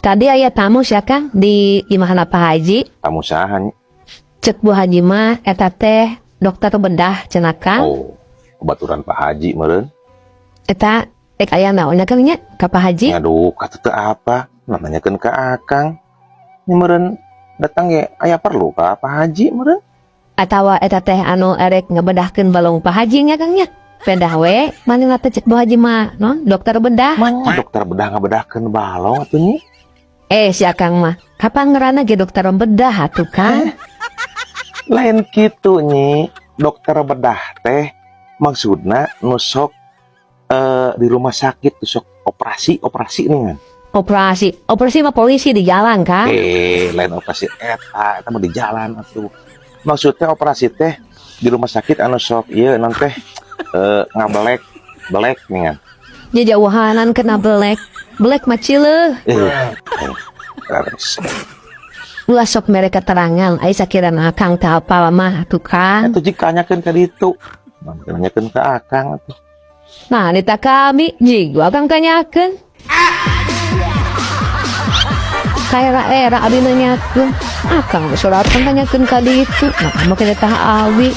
Tadi aya tamu sia Kang di imahna Pak Haji. Tamu saha nya? Cek Bu Haji mah eta teh dokter bedah cenah Kang. Oh, kebaturan Pak Haji meureun. Eta aya naonnya Kang nya ka Pak Haji? Aduh, kata teu apa? Nanyakeun ka Akang. Nya meureun datang ge aya perlu ka Pak Haji meureun. Atawa eta teh anu erek ngebedahkeun balong Pak Haji nya Kang nya. Pedah we, manehna teh cek Bu Haji mah, non dokter bedah. Manya dokter bedah ngabedahkeun balong atuh nya. Si Akang mah, kapan ngerana ge dokter bedah atuh Kang? Lain kitu nyi, dokter bedah teh maksudna nu sok di rumah sakit tuh sok operasi nih kan. Operasi mah polisi di jalan Kang. Lain operasi eta mah di jalan atuh. Maksudnya operasi teh di rumah sakit anu sok ieu non teh ngabelek nih kan. Nya jauhanan kena belek mah cileuh. Ulah sok mere keterangan aya sakirana Akang teh apa mah atuh Kang. Atuh jika nanyakeun ka ditu. Nanyakeun ka Akang atuh. Nah, nita kami jigo Akang tanyakeun. Kayak era abi nanyakeun. Akang surat tanyakeun ka ditu. Nah, kamu kena tah abi.